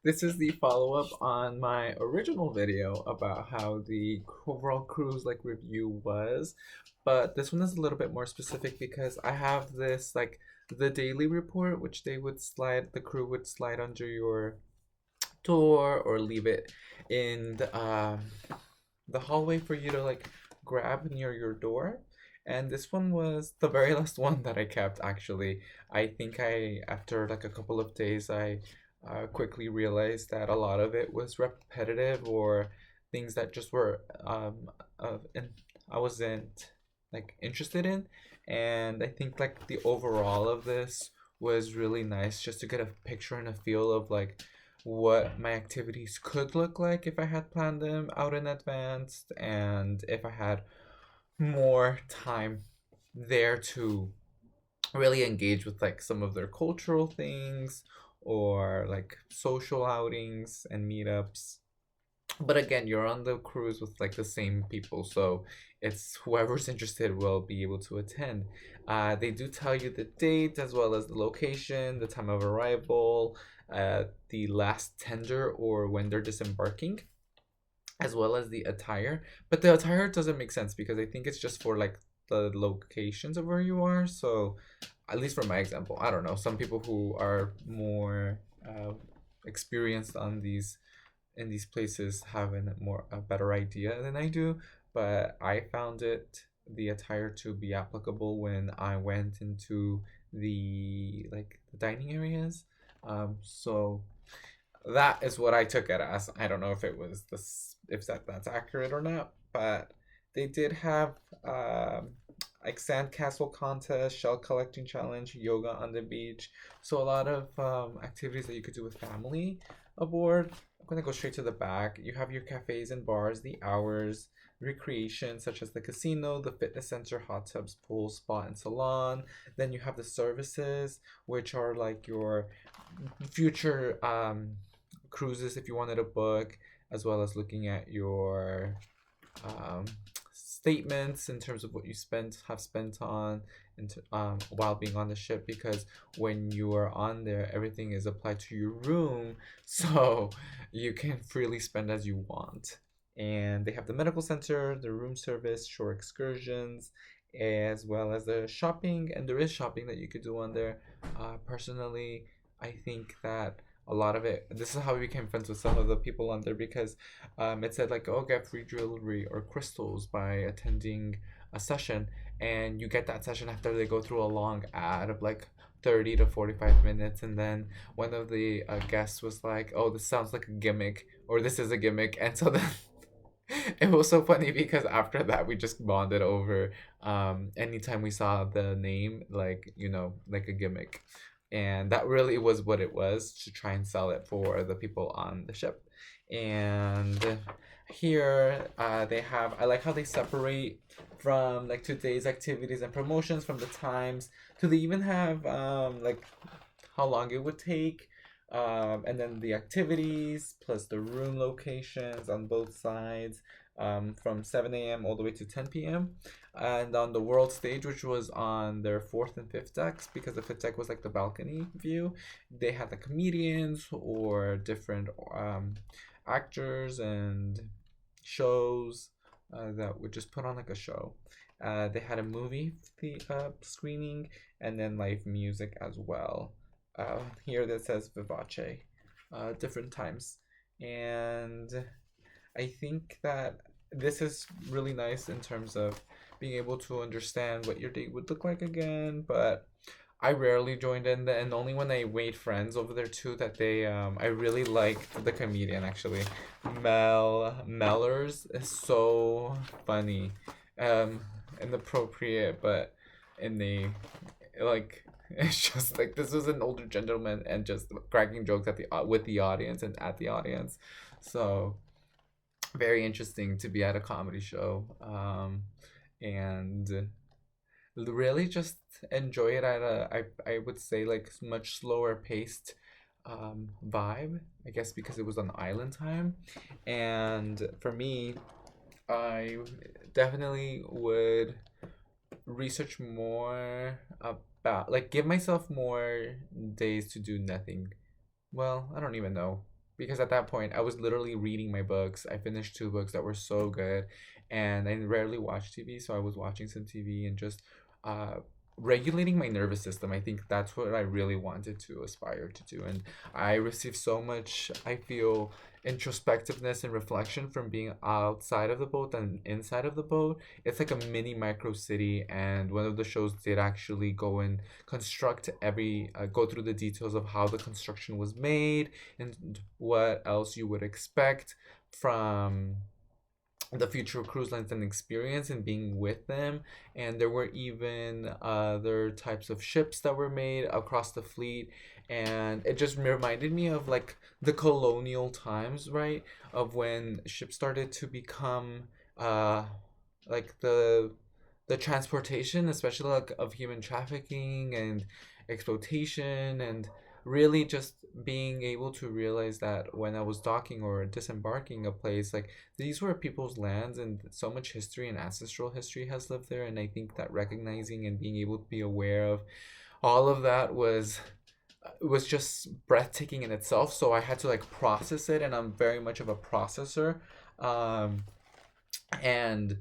This is the follow-up on my original video about how the overall cruise review was, but this one is a little bit more specific because I have this the daily report, which the crew would slide under your door or leave it in the hallway for you to grab near your door. And this one was the very last one that I kept actually. I think after like a couple of days, I quickly realized that a lot of it was repetitive or things that just were and I wasn't interested in. And I think the overall of this was really nice just to get a picture and a feel of what my activities could look like if I had planned them out in advance and if I had more time there to really engage with some of their cultural things or social outings and meetups. But again, you're on the cruise with the same people, so it's whoever's interested will be able to attend. They do tell you the date as well as the location, the time of arrival, the last tender or when they're disembarking, as well as the attire. But the attire doesn't make sense because I think it's just for the locations of where you are. So at least for my example, I don't know. Some people who are more experienced on these in these places have a better idea than I do. But I found the attire to be applicable when I went into the dining areas. So that is what I took it as. I don't know if it was this if that's accurate or not, but they did have sandcastle contest, shell collecting challenge, yoga on the beach. So a lot of activities that you could do with family aboard. I'm gonna go straight to the back. You have your cafes and bars, the hours, recreation such as the casino, the fitness center, hot tubs, pool, spa, and salon. Then you have the services, which are like your future cruises if you wanted to book, as well as looking at your um, statements in terms of what you have spent on while being on the ship, because when you are on there everything is applied to your room, so you can freely spend as you want. And they have the medical center, the room service, shore excursions, as well as the shopping. And there is shopping that you could do on there. Personally, I think that a lot of it, this is how we became friends with some of the people on there, because it said oh, get free jewelry or crystals by attending a session, and you get that session after they go through a long ad of 30 to 45 minutes. And then one of the guests was like, oh, this sounds like a gimmick, or this is a gimmick. And so then it was so funny because after that we just bonded over anytime we saw the name, like a gimmick. And that really was what it was, to try and sell it for the people on the ship. And here they have, I like how they separate from today's activities and promotions from the times, to they even have how long it would take, and then the activities plus the room locations on both sides, from 7 a.m. all the way to 10 p.m. And on the world stage, which was on their fourth and fifth decks, because the fifth deck was the balcony view, they had the comedians or different actors and shows that would just put on a show. They had a screening, and then live music as well. Here that says Vivace, different times. And I think that this is really nice in terms of being able to understand what your date would look like again. But I rarely joined in, and only when I made friends over there too, that they I really liked the comedian actually. Mel Mellors is so funny, um, inappropriate, but in the like it's just this was an older gentleman and just cracking jokes at the with the audience and at the audience. So very interesting to be at a comedy show, and really just enjoy it at I would say much slower paced vibe, I guess, because it was on island time. And for me, I definitely would research more about give myself more days to do nothing. Well, I don't even know. because at that point I was literally reading my books. I finished two books that were so good, and I rarely watch TV, so I was watching some TV and just uh, regulating my nervous system. I think that's what I really wanted to aspire to do, and I received so much, I feel, introspectiveness and reflection from being outside of the boat than inside of the boat. It's like a mini micro city, and one of the shows did actually go and construct go through the details of how the construction was made and what else you would expect from the future cruise lines and experience and being with them. And there were even other types of ships that were made across the fleet, and it just reminded me of like the colonial times, right, of when ships started to become uh like the transportation, especially like of human trafficking and exploitation, and really just being able to realize that when I was docking or disembarking a place, like these were people's lands and so much history and ancestral history has lived there. And I think that recognizing and being able to be aware of all of that was just breathtaking in itself. So I had to like process it, and I'm very much of a processor. Um, and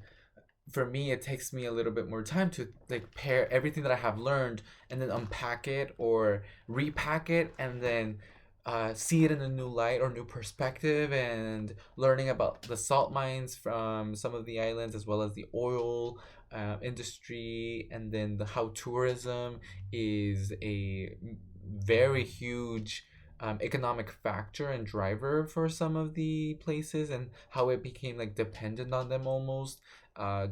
for me it takes me a little bit more time to like pair everything that I have learned and then unpack it or repack it, and then see it in a new light or new perspective, and learning about the salt mines from some of the islands as well as the oil industry, and then how tourism is a very huge economic factor and driver for some of the places, and how it became like dependent on them almost,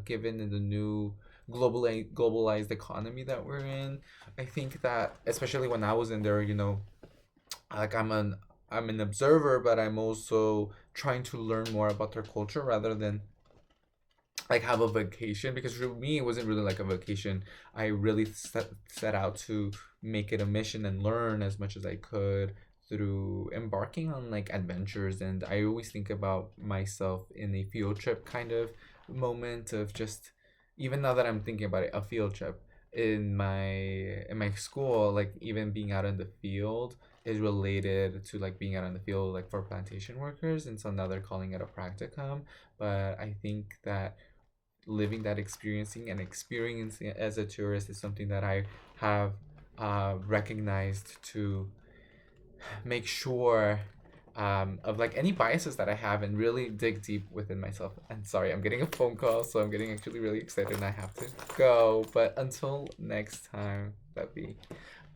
given in the new globalized economy that we're in. I think that especially when I was in there, like I'm an observer, but I'm also trying to learn more about their culture rather than like have a vacation, because for me it wasn't really like a vacation. I really set out to make it a mission and learn as much as I could through embarking on like adventures. And I always think about myself in a field trip kind of moment of just, even now that I'm thinking about it, a field trip in my school, like even being out in the field is related to like being out in the field like for plantation workers, and so now they're calling it a practicum. But I think that living that experiencing and experiencing it as a tourist is something that I have recognized to make sure of like any biases that I have and really dig deep within myself. And sorry, I'm getting a phone call, so I'm getting actually really excited and I have to go. But until next time, that be,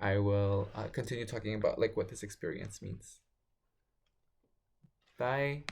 I will continue talking about like what this experience means. Bye.